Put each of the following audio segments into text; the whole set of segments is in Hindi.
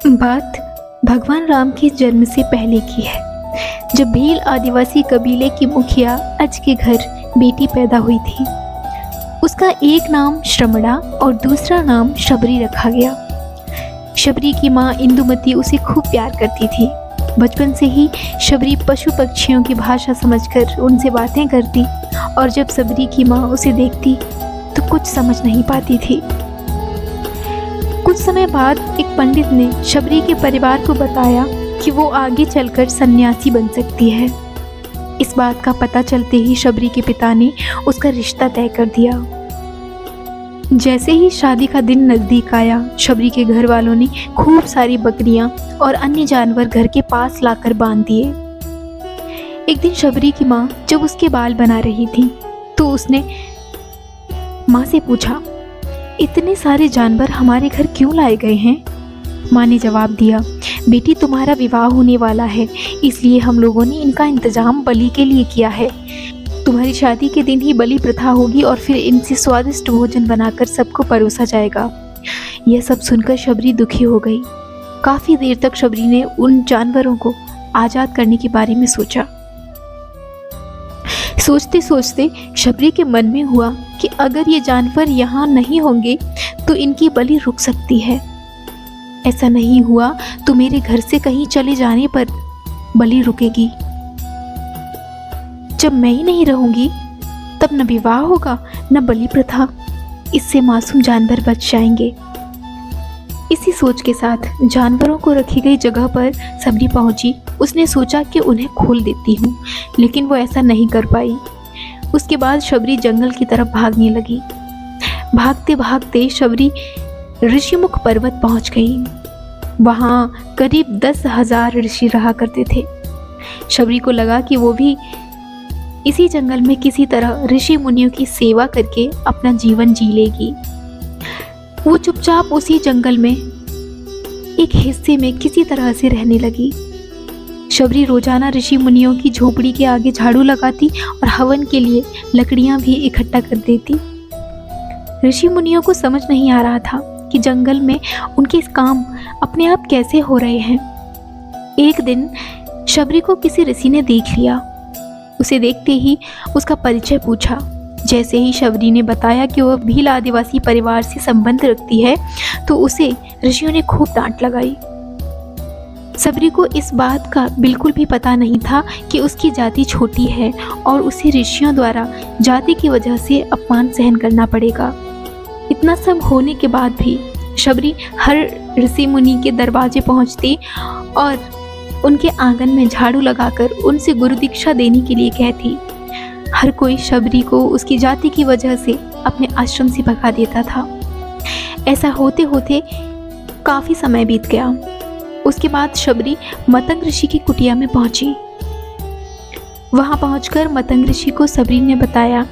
बात भगवान राम के जन्म से पहले की है, जब भील आदिवासी कबीले की मुखिया अज के घर बेटी पैदा हुई थी। उसका एक नाम श्रमणा और दूसरा नाम शबरी रखा गया। शबरी की माँ इंदुमती उसे खूब प्यार करती थी। बचपन से ही शबरी पशु पक्षियों की भाषा समझकर उनसे बातें करती और जब शबरी की माँ उसे देखती तो कुछ समझ नहीं पाती थी। कुछ समय बाद एक पंडित ने शबरी के परिवार को बताया कि वो आगे चलकर सन्यासी बन सकती है। इस बात का पता चलते ही शबरी के पिता ने उसका रिश्ता तय कर दिया। जैसे ही शादी का दिन नजदीक आया, शबरी के घर वालों ने खूब सारी बकरियां और अन्य जानवर घर के पास लाकर बांध दिए। एक दिन शबरी की माँ जब उसके बाल बना रही थी तो उसने माँ से पूछा, इतने सारे जानवर हमारे घर क्यों लाए गए हैं? माँ ने जवाब दिया, बेटी तुम्हारा विवाह होने वाला है, इसलिए हम लोगों ने इनका इंतजाम बलि के लिए किया है। तुम्हारी शादी के दिन ही बलि प्रथा होगी और फिर इनसे स्वादिष्ट भोजन बनाकर सबको परोसा जाएगा। यह सब सुनकर शबरी दुखी हो गई। काफी देर तक शबरी ने उन जानवरों को आजाद करने के बारे में सोचा। सोचते सोचते शबरी के मन में हुआ कि अगर ये जानवर यहाँ नहीं होंगे तो इनकी बलि रुक सकती है। ऐसा नहीं हुआ तो मेरे घर से कहीं चले जाने पर बलि रुकेगी। जब मैं ही नहीं रहूंगी तब न विवाह होगा न बलि प्रथा। इससे मासूम जानवर बच जाएंगे। इसी सोच के साथ जानवरों को रखी गई जगह पर शबरी पहुंची। उसने सोचा कि उन्हें खोल देती हूँ, लेकिन वो ऐसा नहीं कर पाई। उसके बाद शबरी जंगल की तरफ भागने लगी। भागते भागते शबरी ऋषिमुख पर्वत पहुंच गई। वहाँ करीब 10,000 ऋषि रहा करते थे। शबरी को लगा कि वो भी इसी जंगल में किसी तरह ऋषि मुनियों की सेवा करके अपना जीवन जी लेगी। वो चुपचाप उसी जंगल में एक हिस्से में किसी तरह से रहने लगी। शबरी रोजाना ऋषि मुनियों की झोपड़ी के आगे झाड़ू लगाती और हवन के लिए लकड़ियां भी इकट्ठा कर देती। ऋषि मुनियों को समझ नहीं आ रहा था कि जंगल में उनके इस काम अपने आप कैसे हो रहे हैं। एक दिन शबरी को किसी ऋषि ने देख लिया। उसे देखते ही उसका परिचय पूछा। जैसे ही शबरी ने बताया कि वह भील आदिवासी परिवार से संबंध रखती है तो उसे ऋषियों ने खूब डांट लगाई। शबरी को इस बात का बिल्कुल भी पता नहीं था कि उसकी जाति छोटी है और उसे ऋषियों द्वारा जाति की वजह से अपमान सहन करना पड़ेगा। इतना सब होने के बाद भी शबरी हर ऋषि मुनि के दरवाजे पहुंचती और उनके आंगन में झाड़ू लगाकर उनसे गुरु दीक्षा देने के लिए कहती। हर कोई शबरी को उसकी जाति की वजह से अपने आश्रम से भगा देता था। ऐसा होते होते काफी समय बीत गया। उसके बाद शबरी मतंग ऋषि की कुटिया में पहुंची। वहां पहुंचकर मतंग ऋषि को शबरी ने बताया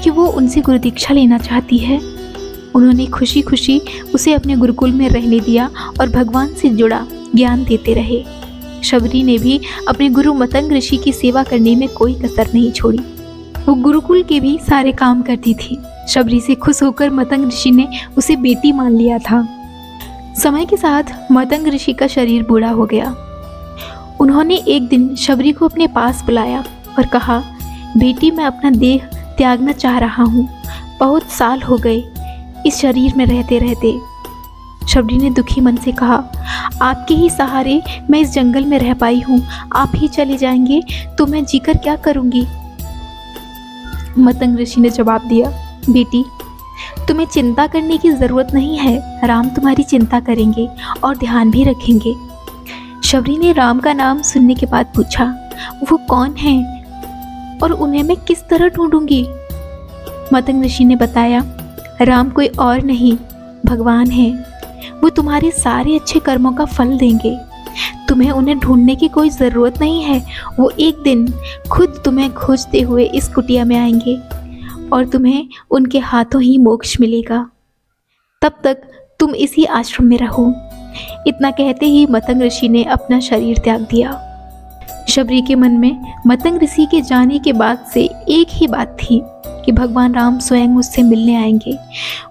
कि वो उनसे गुरु दीक्षा लेना चाहती है। उन्होंने खुशी खुशी उसे अपने गुरुकुल में रहने दिया और भगवान से जुड़ा ज्ञान देते रहे। शबरी ने भी अपने गुरु मतंग ऋषि की सेवा करने में कोई कसर नहीं छोड़ी। वो गुरुकुल के भी सारे काम करती थी। शबरी से खुश होकर मतंग ऋषि ने उसे बेटी मान लिया था। समय के साथ मतंग ऋषि का शरीर बूढ़ा हो गया। उन्होंने एक दिन शबरी को अपने पास बुलाया और कहा, बेटी मैं अपना देह त्यागना चाह रहा हूँ। बहुत साल हो गए इस शरीर में रहते रहते। शबरी ने दुखी मन से कहा, आपके ही सहारे मैं इस जंगल में रह पाई हूँ। आप ही चले जाएंगे तो मैं जीकर क्या करूँगी? मतंग ऋषि ने जवाब दिया, बेटी तुम्हें चिंता करने की ज़रूरत नहीं है। राम तुम्हारी चिंता करेंगे और ध्यान भी रखेंगे। शबरी ने राम का नाम सुनने के बाद पूछा, वो कौन है और उन्हें मैं किस तरह ढूंढूंगी? मतंग ऋषि ने बताया, राम कोई और नहीं भगवान है। वो तुम्हारे सारे अच्छे कर्मों का फल देंगे। तुम्हें उन्हें ढूंढने की कोई ज़रूरत नहीं है। वो एक दिन खुद तुम्हें खोजते हुए इस कुटिया में आएंगे और तुम्हें उनके हाथों ही मोक्ष मिलेगा। तब तक तुम इसी आश्रम में रहो। इतना कहते ही मतंग ऋषि ने अपना शरीर त्याग दिया। शबरी के मन में मतंग ऋषि के जाने के बाद से एक ही बात थी कि भगवान राम स्वयं उससे मिलने आएंगे।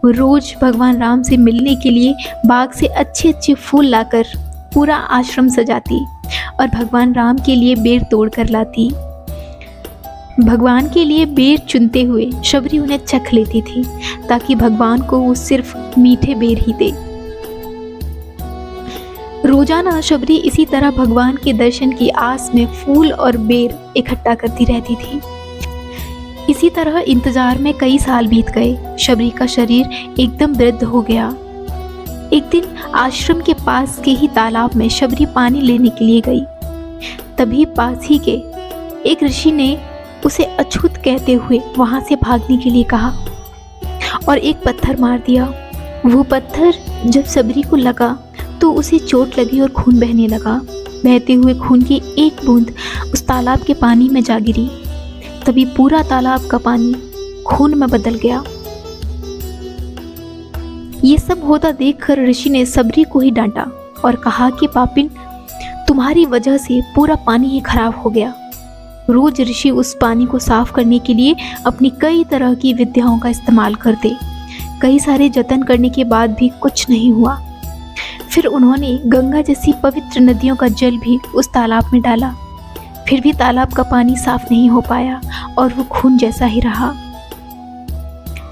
वो रोज भगवान राम से मिलने के लिए बाग से अच्छे अच्छे फूल लाकर पूरा आश्रम सजाती और भगवान राम के लिए बेर तोड़ कर लाती। भगवान के लिए बेर चुनते हुए शबरी उन्हें चख लेती थी ताकि भगवान को वो सिर्फ मीठे बेर ही दे। रोजाना शबरी इसी तरह भगवान के दर्शन की आस में फूल और बेर इकट्ठा करती रहती थी। इसी तरह इंतजार में कई साल बीत गए। शबरी का शरीर एकदम वृद्ध हो गया। एक दिन आश्रम के पास के ही तालाब में शबरी पानी लेने के लिए गई। तभी पास ही के एक ऋषि ने उसे अछूत कहते हुए वहां से भागने के लिए कहा और एक पत्थर मार दिया। वो पत्थर जब शबरी को लगा तो उसे चोट लगी और खून बहने लगा। बहते हुए खून की एक बूंद उस तालाब के पानी में जा गिरी। तभी पूरा तालाब का पानी खून में बदल गया। ये सब होता देखकर ऋषि ने शबरी को ही डांटा और कहा कि पापिन, तुम्हारी वजह से पूरा पानी ही खराब हो गया। रोज ऋषि उस पानी को साफ करने के लिए अपनी कई तरह की विद्याओं का इस्तेमाल करते। कई सारे जतन करने के बाद भी कुछ नहीं हुआ। फिर उन्होंने गंगा जैसी पवित्र नदियों का जल भी उस तालाब में डाला, फिर भी तालाब का पानी साफ नहीं हो पाया और वो खून जैसा ही रहा।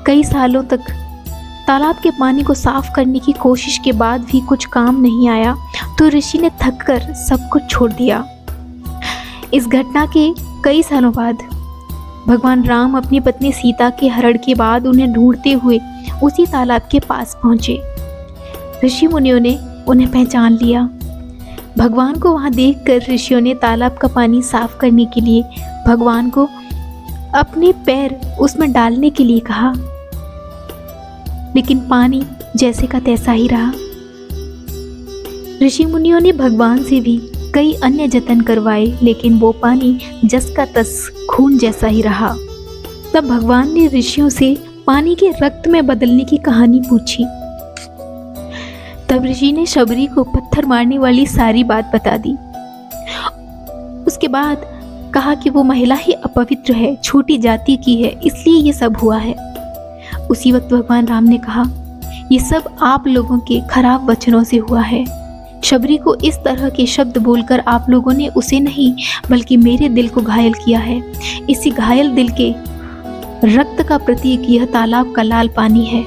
कई सालों तक तालाब के पानी को साफ करने की कोशिश के बाद भी कुछ काम नहीं आया तो ऋषि ने थककर सब कुछ छोड़ दिया। इस घटना के कई सालों बाद भगवान राम अपनी पत्नी सीता के हरण के बाद उन्हें ढूंढते हुए उसी तालाब के पास पहुंचे। ऋषि मुनियों ने उन्हें पहचान लिया। भगवान को वहां देखकर ऋषियों ने तालाब का पानी साफ करने के लिए भगवान को अपने पैर उसमें डालने के लिए कहा, लेकिन पानी जैसे का तैसा ही रहा। ऋषि मुनियों ने भगवान से भी कई अन्य जतन करवाए, लेकिन वो पानी जस का तस खून जैसा ही रहा। तब भगवान ने ऋषियों से पानी के रक्त में बदलने की कहानी पूछी। तब ऋषि ने शबरी को पत्थर मारने वाली सारी बात बता दी। उसके बाद कहा कि वो महिला ही अपवित्र है, छोटी जाति की है, इसलिए ये सब हुआ है। उसी वक्त भगवान राम ने कहा, ये सब आप लोगों के खराब वचनों से हुआ है। शबरी को इस तरह के शब्द बोलकर आप लोगों ने उसे नहीं बल्कि मेरे दिल को घायल किया है। इसी घायल दिल के रक्त का प्रतीक यह तालाब का लाल पानी है।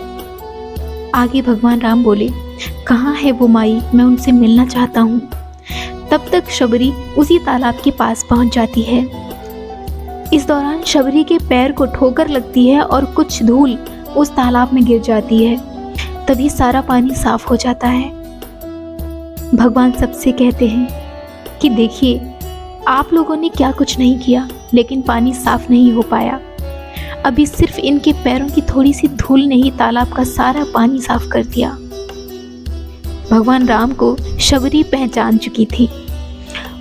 आगे भगवान राम बोले, कहाँ है वो माई, मैं उनसे मिलना चाहता हूँ। तब तक शबरी उसी तालाब के पास पहुँच जाती है। इस दौरान शबरी के पैर को ठोकर लगती है और कुछ धूल उस तालाब में गिर जाती है। तभी सारा पानी साफ हो जाता है। भगवान सबसे कहते हैं कि देखिए, आप लोगों ने क्या कुछ नहीं किया, लेकिन पानी साफ नहीं हो पाया। अभी सिर्फ इनके पैरों की थोड़ी सी धूल ने ही तालाब का सारा पानी साफ कर दिया। भगवान राम को शबरी पहचान चुकी थी।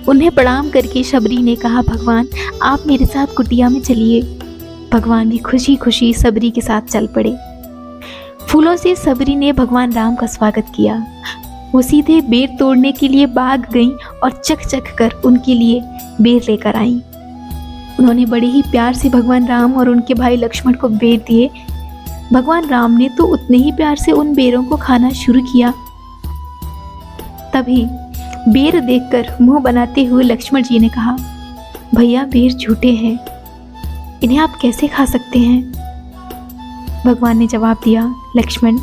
उन्हें प्रणाम करके शबरी ने कहा, भगवान आप मेरे साथ कुटिया में चलिए। भगवान भी खुशी खुशी शबरी के साथ चल पड़े। फूलों से शबरी ने भगवान राम का स्वागत किया। वो सीधे बेर तोड़ने के लिए बाग गईं और चख चख कर उनके लिए बेर लेकर आईं। उन्होंने बड़े ही प्यार से भगवान राम और उनके भाई लक्ष्मण को बेर दिए। भगवान राम ने तो उतने ही प्यार से उन बेरों को खाना शुरू किया। तभी बेर देखकर मुंह बनाते हुए लक्ष्मण जी ने कहा, भैया बेर झूठे हैं, इन्हें आप कैसे खा सकते हैं? भगवान ने जवाब दिया, लक्ष्मण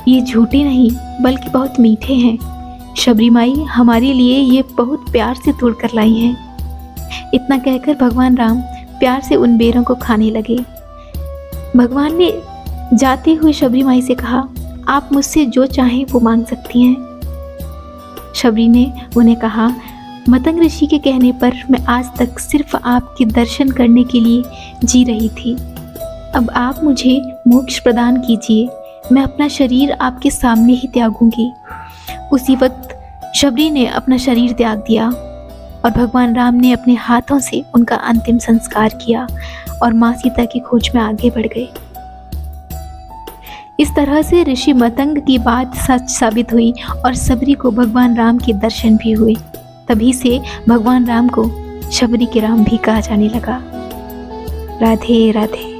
ये झूठे नहीं बल्कि बहुत मीठे हैं। शबरी माई हमारे लिए ये बहुत प्यार से तोड़ कर लाई हैं। इतना कहकर भगवान राम प्यार से उन बेरों को खाने लगे। भगवान ने जाते हुए शबरी माई से कहा, आप मुझसे जो चाहें वो मांग सकती हैं। शबरी ने उन्हें कहा, मतंग ऋषि के कहने पर मैं आज तक सिर्फ आपके दर्शन करने के लिए जी रही थी। अब आप मुझे मोक्ष प्रदान कीजिए, मैं अपना शरीर आपके सामने ही त्यागूंगी। उसी वक्त शबरी ने अपना शरीर त्याग दिया और भगवान राम ने अपने हाथों से उनका अंतिम संस्कार किया और माँ सीता की खोज में आगे बढ़ गए। इस तरह से ऋषि मतंग की बात सच साबित हुई और शबरी को भगवान राम के दर्शन भी हुए। तभी से भगवान राम को शबरी के राम भी कहा जाने लगा। राधे राधे।